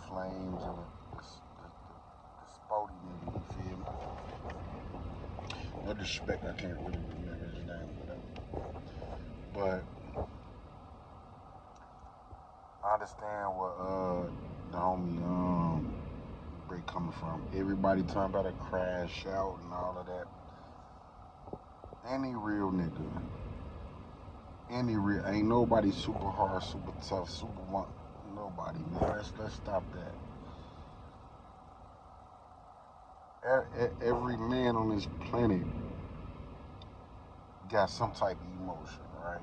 flames and the sporty nigga, you feel me? No disrespect, I can't really remember his name, whatever. But I understand what the homie Bricc coming from. Everybody talking about a crash out and all of that. Any real nigga, ain't nobody super hard, super tough, super one. Nobody, man. Let's stop that. Every man on this planet got some type of emotion, right?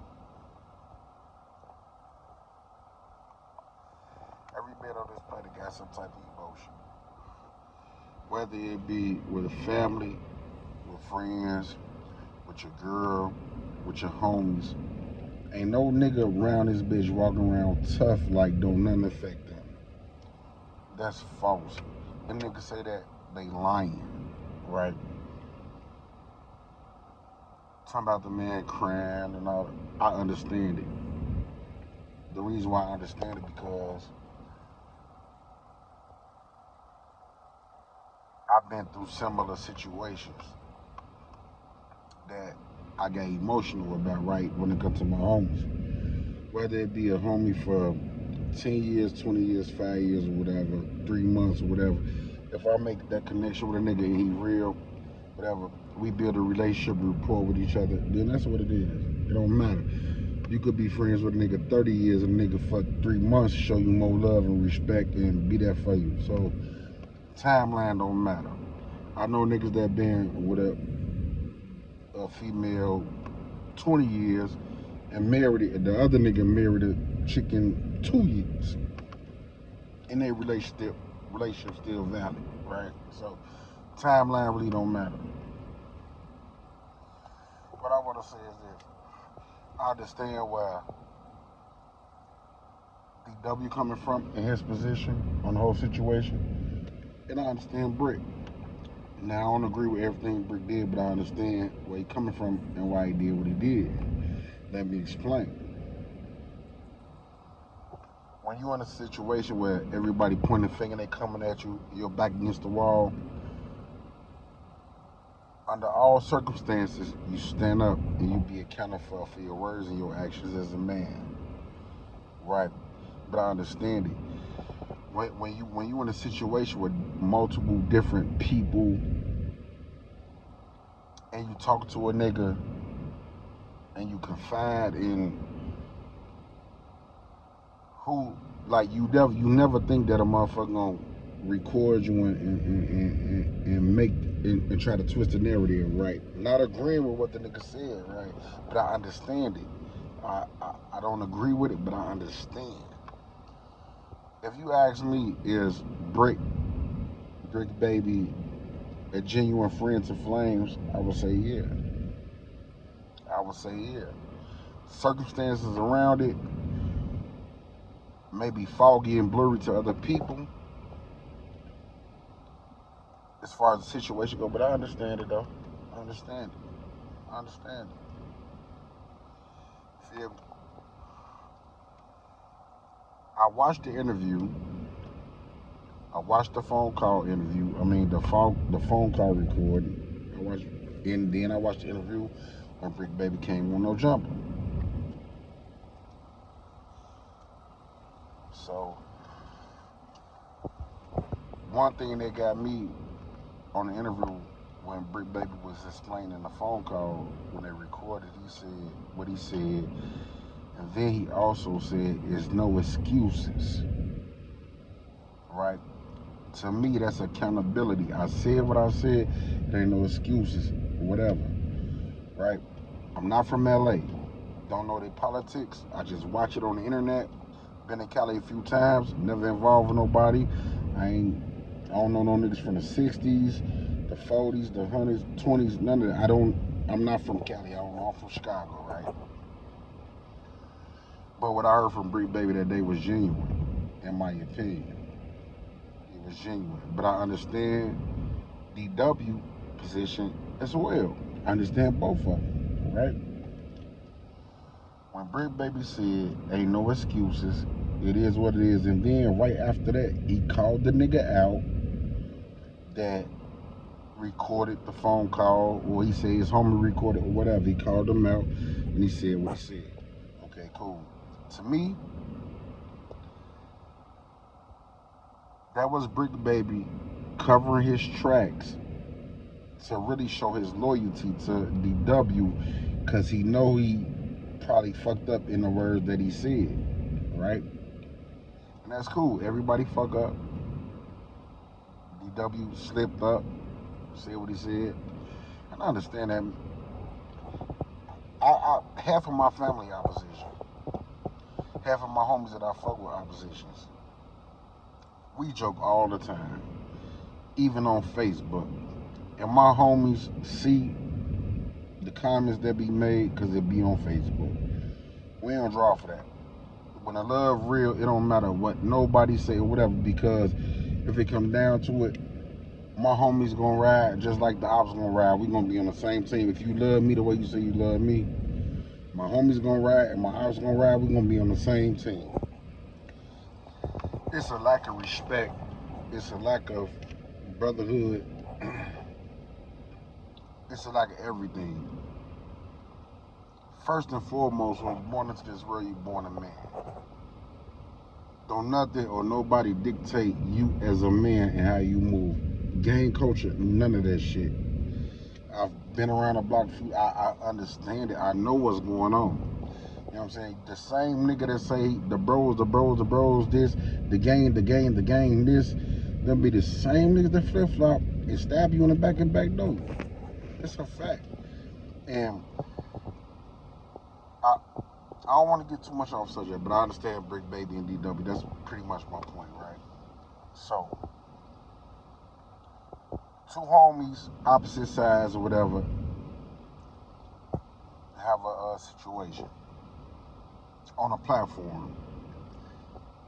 Every man on this planet got some type of emotion. Whether it be with a family, with friends, with your girl, with your homies. Ain't no nigga around this bitch walking around tough like don't nothing affect them. That's false. Them niggas say that, they lying, right? Talking about the man crying and all that. I understand it. The reason why I understand it because I've been through similar situations that I get emotional about, right, when it comes to my homies. Whether it be a homie for 10 years, 20 years, 5 years, or whatever, 3 months, or whatever. If I make that connection with a nigga and he real, whatever, we build a relationship, rapport with each other, then that's what it is. It don't matter. You could be friends with a nigga 30 years and a nigga for 3 months show you more love and respect and be there for you. So timeline don't matter. I know niggas that been with a female 20 years and married it, the other nigga married a chicken 2 years. And their relationship still valid, right? So timeline really don't matter. What I wanna say is this. I understand where DW coming from in his position on the whole situation. And I understand Bricc. Now I don't agree with everything Bricc did, but I understand where he coming from and why he did what he did. Let me explain. When you're in a situation where everybody pointing a finger, they coming at you, you're back against the wall. Under all circumstances, you stand up and you be accountable for your words and your actions as a man, right? But I understand it. When you in a situation with multiple different people and you talk to a nigga and you confide in who, like you never think that a motherfucker gonna record you and make and try to twist the narrative, right? Not agreeing with what the nigga said, right? But I understand it. I don't agree with it, but I understand. If you ask me, is Bricc Baby a genuine friend to Flames? I would say yeah. I would say yeah. Circumstances around it may be foggy and blurry to other people as far as the situation go, but I understand it though. I understand it. I understand it. Feel me? I watched the interview. I watched the phone call interview. I mean the phone call recording. I watched, and then I watched the interview when Bricc Baby came on No Jumper. So one thing that got me on the interview when Bricc Baby was explaining the phone call when they recorded, he said what he said, and then he also said, "There's no excuses." Right? To me, that's accountability. I said what I said. There ain't no excuses. Whatever. Right? I'm not from LA. Don't know their politics. I just watch it on the internet. Been in Cali a few times. Never involved with nobody. I don't know no niggas from the 60s, the 40s, the 100s, 20s, none of that. I'm not from Cali. I don't know. I'm from Chicago, right? But what I heard from Bricc Baby that day was genuine, in my opinion. It was genuine. But I understand DW position as well. I understand both of them, right? When Bricc Baby said, ain't no excuses, It is what it is. And then right after that, he called the nigga out that recorded the phone call, or he said his homie recorded or whatever. He called him out and he said what he said. Okay, cool. To me, that was Bricc Baby covering his tracks to really show his loyalty to DW, because he know he probably fucked up in the words that he said, right? And that's cool. Everybody fuck up. DW slipped up, said what he said. And I understand that. Half of my family opposition. Half of my homies that I fuck with oppositions. We joke all the time, even on Facebook. And my homies see the comments that be made because it be on Facebook. We don't draw for that. When the love real, it don't matter what nobody say or whatever, because if it come down to it, my homies gonna ride just like the ops gonna ride. We gonna be on the same team. If you love me the way you say you love me, my homies gonna ride and my ops gonna ride. We gonna be on the same team. It's a lack of respect. It's a lack of brotherhood. It's a lack of everything. First and foremost, when you're born into this world, you're born a man. Don't nothing or nobody dictate you as a man and how you move. Gang culture, none of that shit. I've been around the block. I understand it. I know what's going on. You know what I'm saying? The same nigga that say the bros, this, the gang, this, them be the same niggas that flip-flop and stab you in the back and back door. It's a fact. And I don't want to get too much off subject, but I understand Bricc Baby and DW. That's pretty much my point, right? So, two homies, opposite sides or whatever, have a situation on a platform.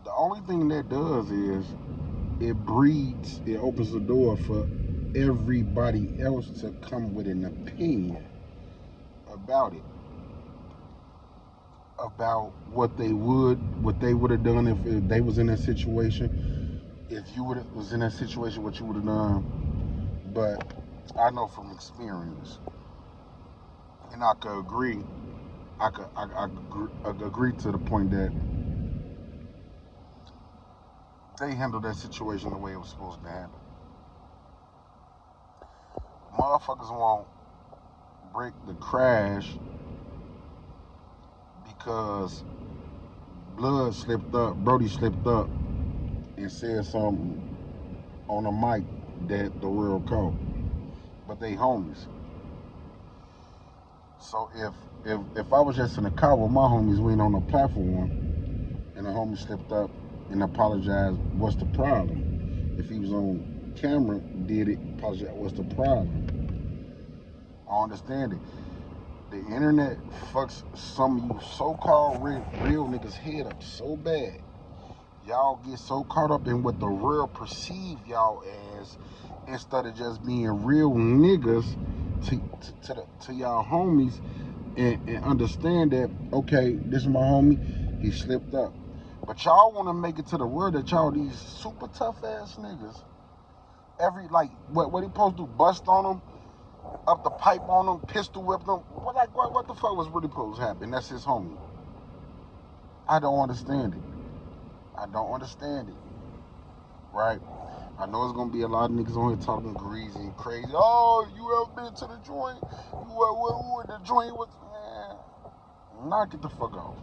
The only thing that does is it opens the door for everybody else to come with an opinion about it. About what they would have done if they was in that situation. If you was in that situation, what you would have done. But I know from experience, and I could agree. I agree to the point that they handled that situation the way it was supposed to be handled. Motherfuckers want Bricc to crash because Brody slipped up and said something on a mic that the world caught. But they homies. So if I was just in a car with my homies, we ain't on a platform, and the homie slipped up and apologized, what's the problem? If he was on camera, did it, apologize, what's the problem? I understand it. The internet fucks some of you so-called real niggas head up so bad. Y'all get so caught up in what the world perceive y'all as, instead of just being real niggas to y'all homies and understand that, okay, this is my homie, he slipped up. But y'all want to make it to the world that y'all these super tough ass niggas. What he supposed to do, bust on them, up the pipe on them, pistol whip them. What the fuck was really supposed to happen? That's his homie. I don't understand it. Right? I know it's gonna be a lot of niggas on here talking greasy and crazy. Oh, you ever been to the joint? The joint was, man. Knock it the fuck off.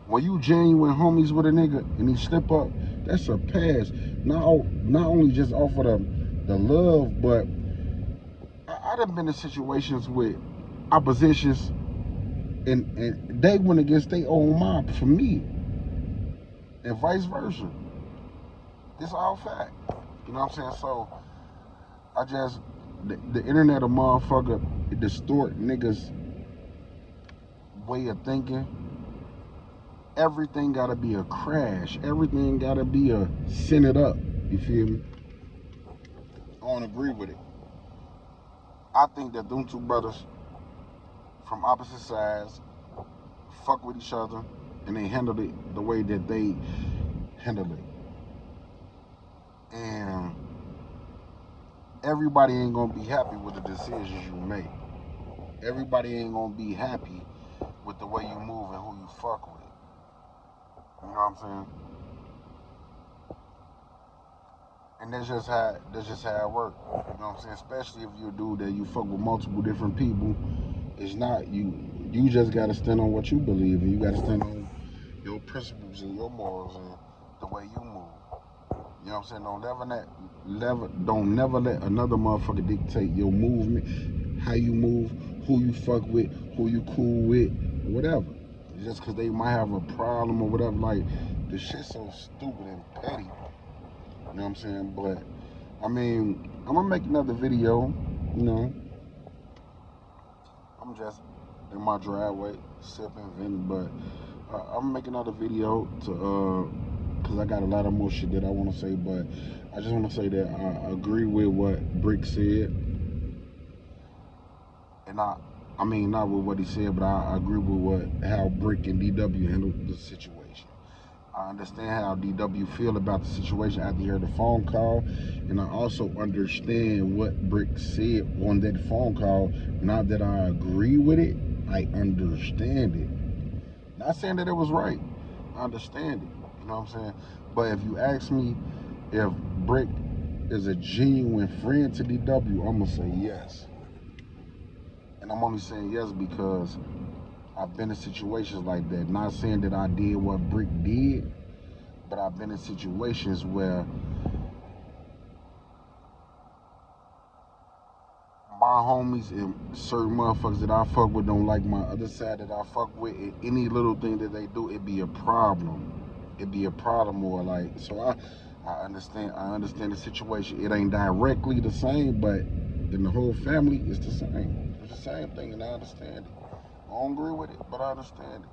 When you genuine homies with a nigga and he slip up, that's a pass. Not only just off of the love, but I done been in situations with oppositions and they went against their own mob for me. And vice versa. It's all fact. You know what I'm saying? So the internet a motherfucker, it distort niggas' way of thinking. Everything gotta be a crash. Everything gotta be a send it up. You feel me? I don't agree with it. I think that them two brothers from opposite sides fuck with each other and they handled it the way that they handle it. And everybody ain't gonna be happy with the decisions you make. Everybody ain't gonna be happy with the way you move and who you fuck with. You know what I'm saying? And that's just how it works. You know what I'm saying? Especially if you're a dude that you fuck with multiple different people. It's not you just gotta stand on what you believe, and you gotta stand on your principles and your morals and the way you move. You know what I'm saying? Don't never let another motherfucker dictate your movement, how you move, who you fuck with, who you cool with, whatever. Just cause they might have a problem or whatever, like the shit's so stupid and petty. You know what I'm saying? But I mean, I'm gonna make another video. You know, I'm just in my driveway sipping, venting, but I'm gonna make another video to cause I got a lot of more shit that I want to say. But I just want to say that I agree with what Bricc said, and I mean not with what he said, but I agree with how Bricc and DW handled the situation. I understand how DW feel about the situation after he heard the phone call, and I also understand what Bricc said on that phone call. Not that I agree with it, I understand it. Not saying that it was right. I understand it. You know what I'm saying? But if you ask me if Bricc is a genuine friend to DW, I'm gonna say yes. And I'm only saying yes because I've been in situations like that. Not saying that I did what Bricc did, but I've been in situations where my homies and certain motherfuckers that I fuck with don't like my other side that I fuck with. And any little thing that they do, it be a problem. It be a problem, or like, so I understand the situation. It ain't directly the same, but in the whole family, it's the same. It's the same thing, and I understand it. I don't agree with it, but I understand it.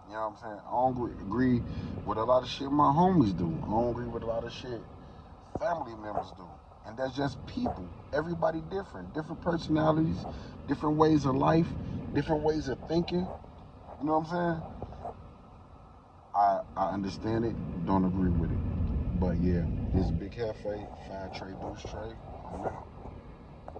You know what I'm saying? I don't agree with a lot of shit my homies do. I don't agree with a lot of shit family members do. And that's just people. Everybody different. Different personalities, different ways of life, different ways of thinking. You know what I'm saying? I understand it, don't agree with it. But yeah, this Big Cafe, 5 tray, boost tray. I'm out.